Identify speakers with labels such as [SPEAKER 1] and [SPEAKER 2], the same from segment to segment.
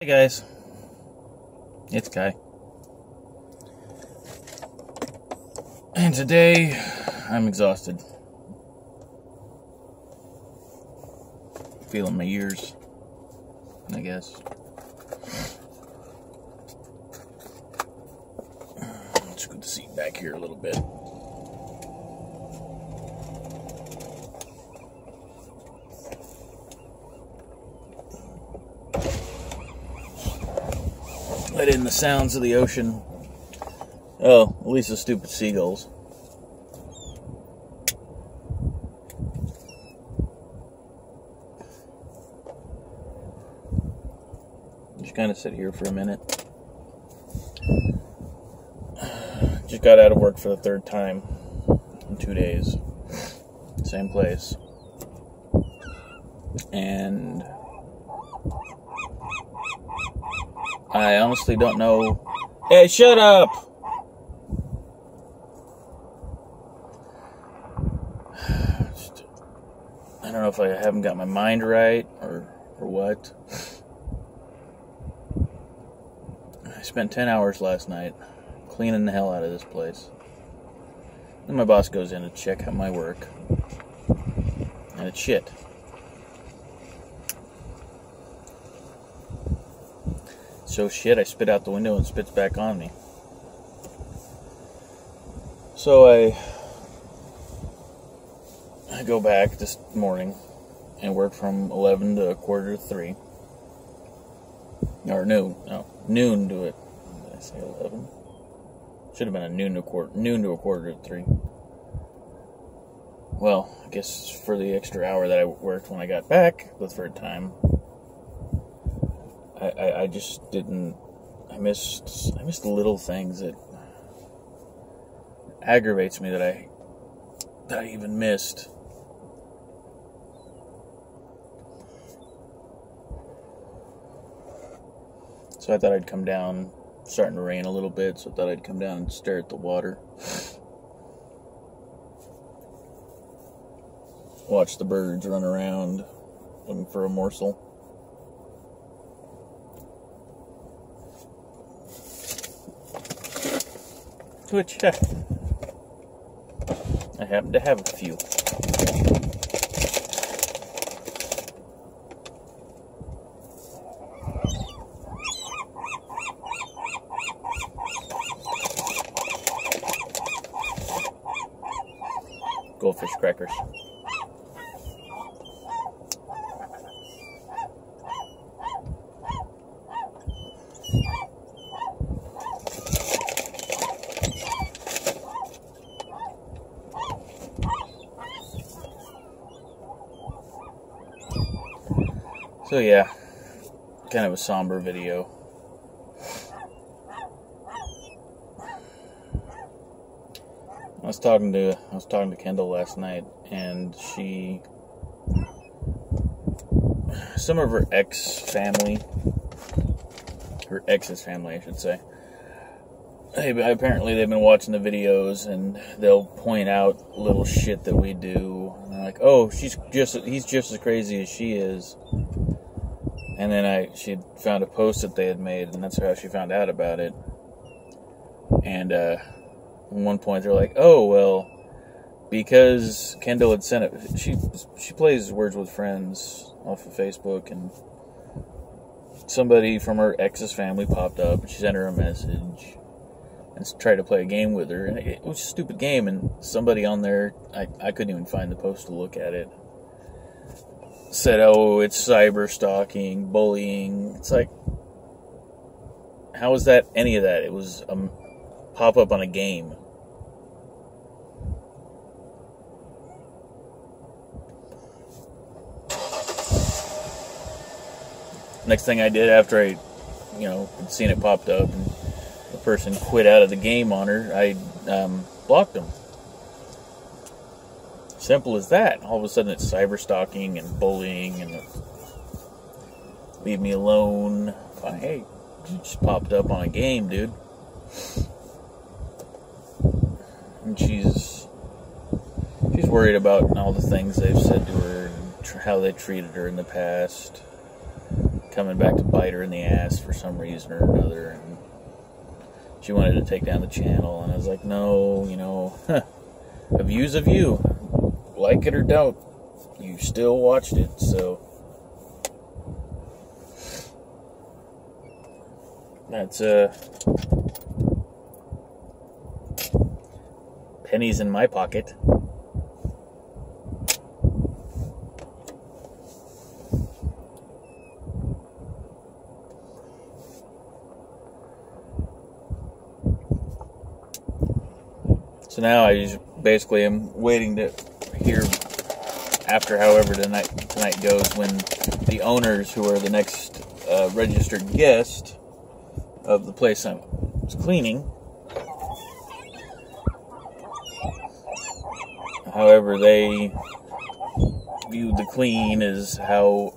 [SPEAKER 1] Hey guys, it's Kai, and today I'm exhausted. Feeling my ears, I guess. Let's scoot the seat back here a little bit. Let in the sounds of the ocean. Oh, at least the stupid seagulls. Just kind of sit here for a minute. Just got out of work for the third time in 2 days. Same place. And I honestly don't know. Hey, shut up! I don't know if I haven't got my mind right or what. I spent 10 hours last night cleaning the hell out of this place. Then my boss goes in to check out my work. And it's shit. So shit, I spit out the window and spits back on me. So I go back this morning and work from 11 to 2:45. Or noon. No, noon to it. Did I say 11? Should have been a noon to a 2:45. Well, I guess for the extra hour that I worked when I got back the third time, I just didn't. I missed the little things that aggravates me that I even missed. So I thought I'd come down. Starting to rain a little bit, so I thought I'd come down and stare at the water. Watch the birds run around looking for a morsel. Which I happen to have a few. Goldfish crackers. So yeah, kind of a somber video. I was talking to Kendra last night, and some of her ex's family, I should say. Apparently they've been watching the videos, and they'll point out little shit that we do. And they're like, "Oh, he's just as crazy as she is." And then she found a post that they had made, and that's how she found out about it. And at one point they're like, "Oh well, because Kendall had sent it." She plays Words with Friends off of Facebook, and somebody from her ex's family popped up, and she sent her a message and tried to play a game with her, and it was a stupid game. And somebody on there, I couldn't even find the post to look at it, said, "Oh, it's cyber stalking, bullying." It's like, how is that any of that? It was a pop-up on a game. Next thing I did after I, had seen it popped up and the person quit out of the game on her, I blocked them. Simple as that. All of a sudden it's cyber stalking and bullying and leave me alone. Hey, you just popped up on a game, dude. And she's worried about all the things they've said to her and how they treated her in the past. coming back to bite her in the ass for some reason or another, and she wanted to take down the channel, and I was like, no, you know, a view's a view. Like it or don't, you still watched it, so that's pennies in my pocket. So now I just basically am waiting to hear after however tonight goes, when the owners, who are the next registered guest of the place I was cleaning, however they viewed the clean is how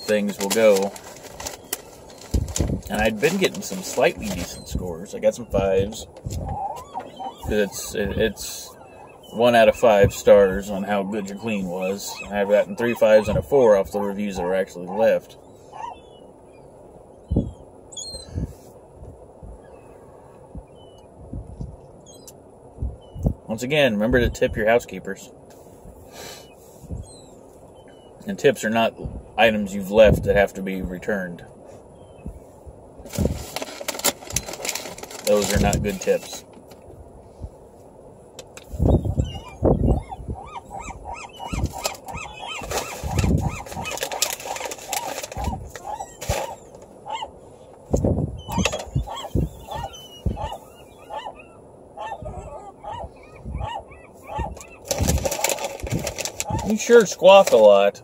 [SPEAKER 1] things will go. And I'd been getting some slightly decent scores. I got some 5s. It's 1 out of 5 stars on how good your clean was. I've gotten 3 5s and a 4 off the reviews that were actually left. Once again, remember to tip your housekeepers. And tips are not items you've left that have to be returned. Those are not good tips. You sure squawk a lot.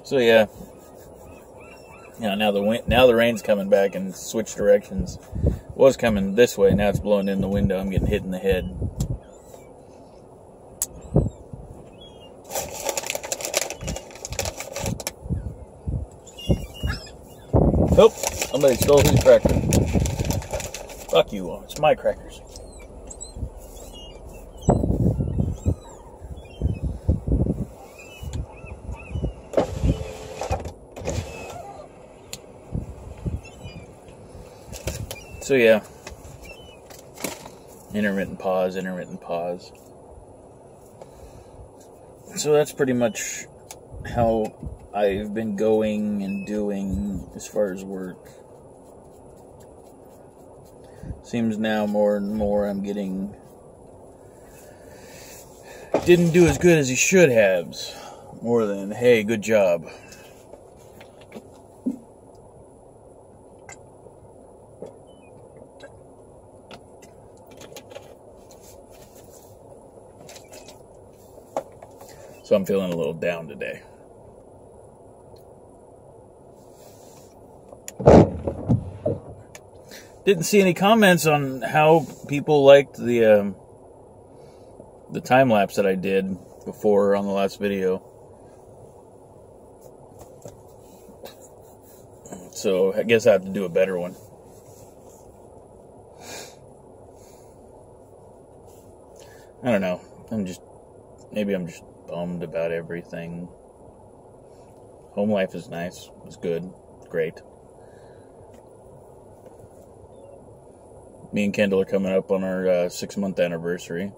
[SPEAKER 1] So yeah, now the rain's coming back and switched directions. It was coming this way, now it's blowing in the window. I'm getting hit in the head. Oh, somebody stole his cracker. Fuck you all, it's my crackers. So yeah, intermittent pause. So that's pretty much how I've been going and doing as far as work. Seems now more and more I'm getting, didn't do as good as he should have, more than, hey, good job. So I'm feeling a little down today. Didn't see any comments on how people liked the time lapse that I did before on the last video. So I guess I have to do a better one. I don't know. Maybe I'm just bummed about everything. Home life is nice. It's good. It's great. Me and Kendra are coming up on our 6-month anniversary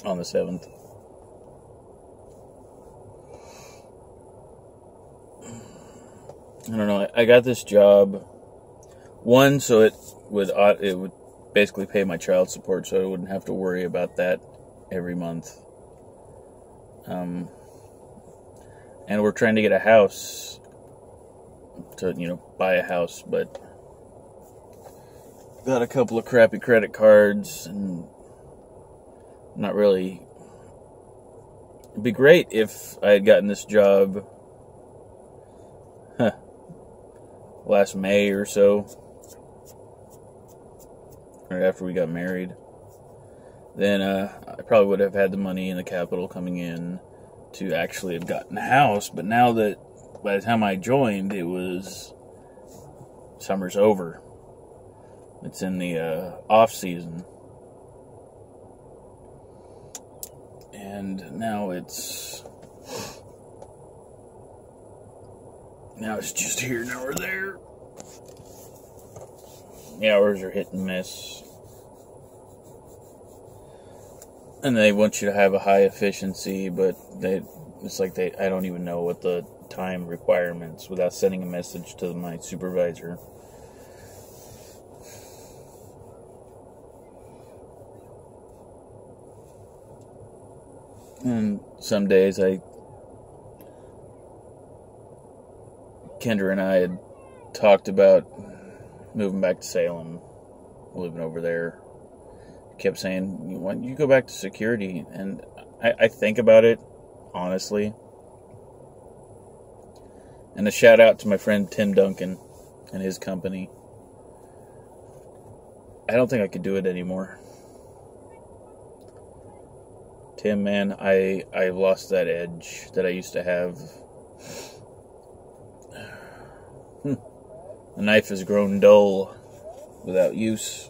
[SPEAKER 1] on the 7th. I don't know. I got this job, one, so it would basically pay my child support, so I wouldn't have to worry about that every month. And we're trying to get a house to, buy a house, but got a couple of crappy credit cards and not really. It'd be great if I had gotten this job last May or so, right after we got married. Then I probably would have had the money and the capital coming in to actually have gotten a house. But now that by the time I joined, it was summer's over. It's in the off season. And now it's just here, now we're there. The hours are hit and miss. And they want you to have a high efficiency, but I don't even know what the time requirements without sending a message to my supervisor. And some days Kendra and I had talked about moving back to Salem, living over there. Kept saying, why don't you go back to security? And I think about it, honestly. And a shout out to my friend Tim Duncan and his company. I don't think I could do it anymore. Tim, man, I've lost that edge that I used to have. The knife has grown dull without use.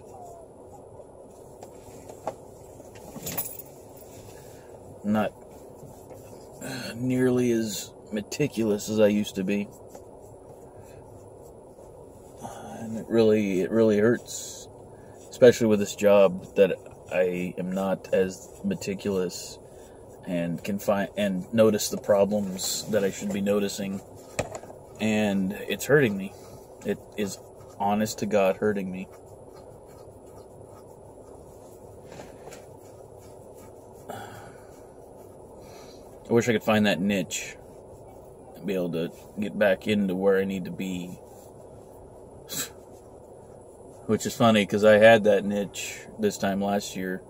[SPEAKER 1] Not nearly as meticulous as I used to be. And it really hurts. Especially with this job, that I am not as meticulous and can find and notice the problems that I should be noticing. And it's hurting me. It is, honest to God, hurting me. I wish I could find that niche and be able to get back into where I need to be. Which is funny, because I had that niche this time last year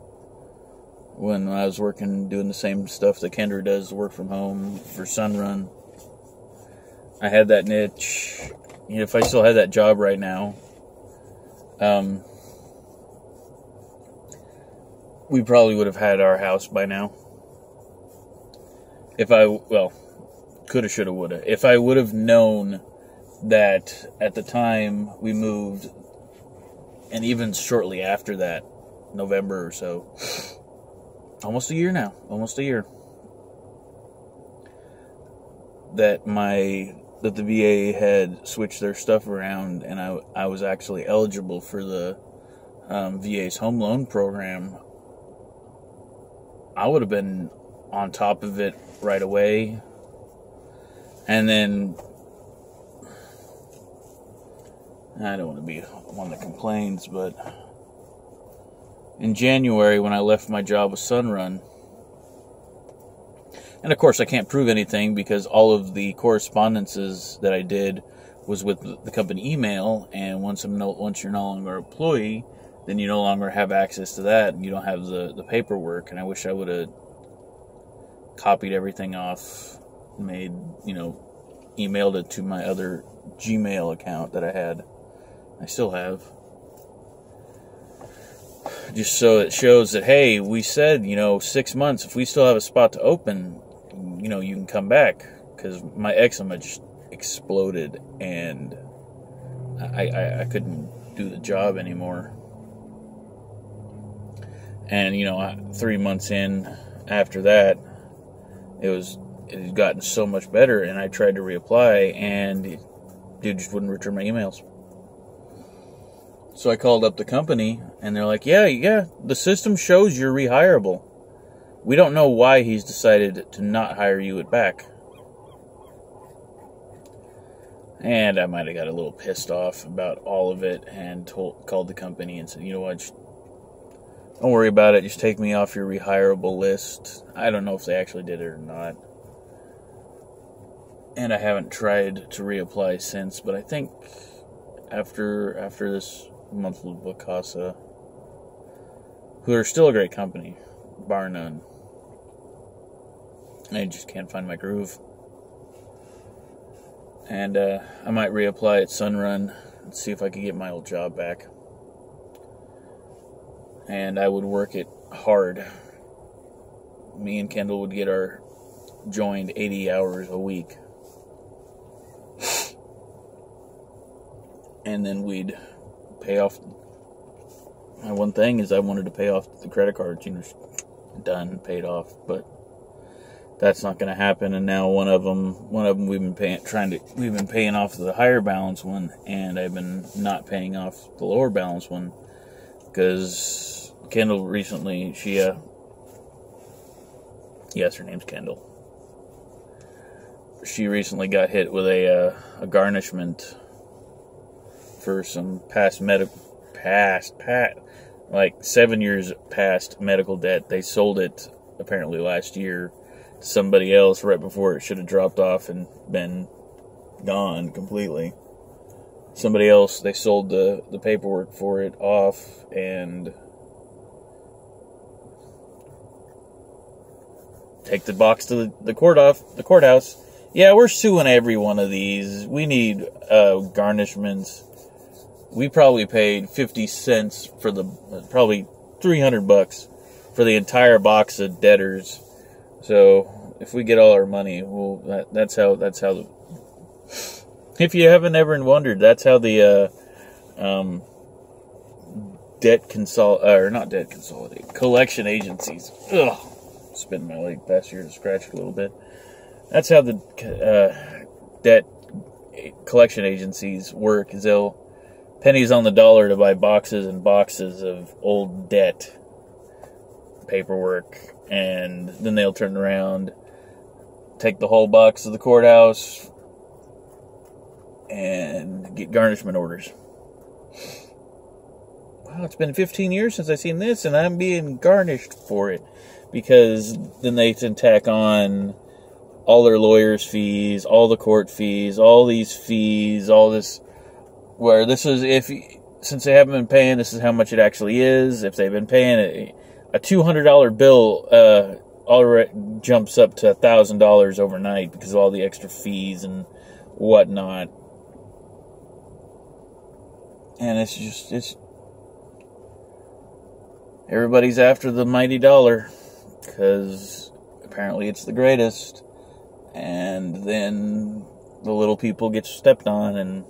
[SPEAKER 1] when I was working, doing the same stuff that Kendra does, work from home for Sunrun. I had that niche. You know, if I still had that job right now, we probably would have had our house by now. Coulda, shoulda, woulda. If I would have known that at the time we moved, and even shortly after that, November or so, almost a year now, that the VA had switched their stuff around, and I was actually eligible for the VA's home loan program, I would have been on top of it right away. And then, I don't want to be one that complains, but in January, when I left my job with Sunrun, and of course I can't prove anything because all of the correspondences that I did was with the company email, and once you're no longer an employee, then you no longer have access to that, and you don't have the paperwork. And I wish I would have copied everything off, emailed it to my other Gmail account that I had. I still have. Just so it shows that, hey, we said, 6 months. If we still have a spot to open, you can come back. Because my eczema just exploded, and I couldn't do the job anymore. And, 3 months in after that, it had gotten so much better, and I tried to reapply, and dude just wouldn't return my emails. So I called up the company, and they're like, yeah, the system shows you're rehireable. We don't know why he's decided to not hire you back. And I might have got a little pissed off about all of it, and called the company and said, you know what, don't worry about it, just take me off your rehireable list. I don't know if they actually did it or not. And I haven't tried to reapply since, but I think after this month with Bacasa, who are still a great company, bar none, I just can't find my groove. And I might reapply at Sunrun and see if I can get my old job back. And I would work it hard. Me and Kendall would get our joined 80 hours a week. And then we'd pay off My one thing is I wanted to pay off the credit cards, done, paid off, but that's not going to happen. And now one of them we've been paying off the higher balance one, and I've been not paying off the lower balance one because Kendall recently, yes, her name's Kendall. She recently got hit with a garnishment for some like 7 years past medical debt. They sold it apparently last year to somebody else right before it should have dropped off and been gone completely. Somebody else, they sold the paperwork for it off and take the box to the courthouse. Yeah, we're suing every one of these. We need garnishments. We probably paid 50 cents for probably $300 for the entire box of debtors. So if we get all our money, that's how if you haven't ever wondered, that's how the collection agencies. Ugh, spinning my leg past here to scratch it a little bit. That's how the debt collection agencies work. Is they'll pennies on the dollar to buy boxes and boxes of old debt paperwork, and then they'll turn around, take the whole box to the courthouse, and get garnishment orders. Wow, it's been 15 years since I've seen this, and I'm being garnished for it. Because then they can tack on all their lawyers' fees, all the court fees, all these fees, all this, where this is, since they haven't been paying, this is how much it actually is. If they've been paying a $200 bill, already jumps up to $1,000 overnight because of all the extra fees and whatnot. And it's everybody's after the mighty dollar because apparently it's the greatest. And then the little people get stepped on, and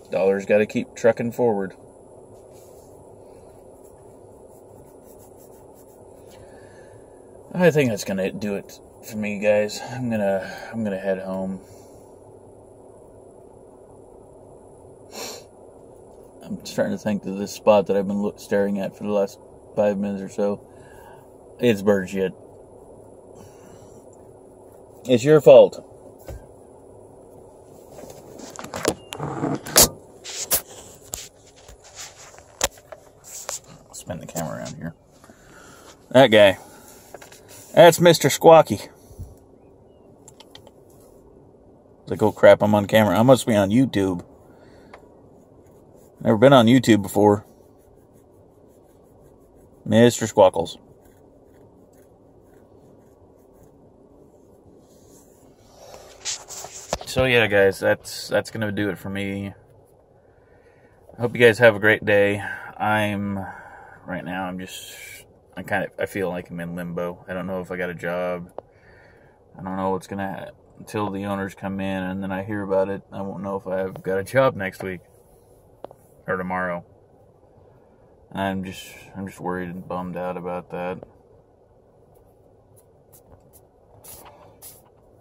[SPEAKER 1] dollar's got to keep trucking forward. I think that's gonna do it for me, guys. I'm gonna head home. I'm starting to think that this spot that I've been staring at for the last 5 minutes or so, it's bird shit. It's your fault. I'll spin the camera around here. That guy. That's Mr. Squawky. It's like, oh crap, I'm on camera. I must be on YouTube. Never been on YouTube before. Mr. Squawkles. So yeah, guys, that's gonna do it for me. I hope you guys have a great day. I feel like I'm in limbo. I don't know if I got a job. I don't know what's gonna happen until the owners come in, and then I hear about it. I won't know if I've got a job next week or tomorrow. I'm just worried and bummed out about that.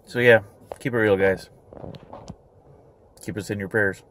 [SPEAKER 1] So yeah, keep it real, guys. Keep us in your prayers.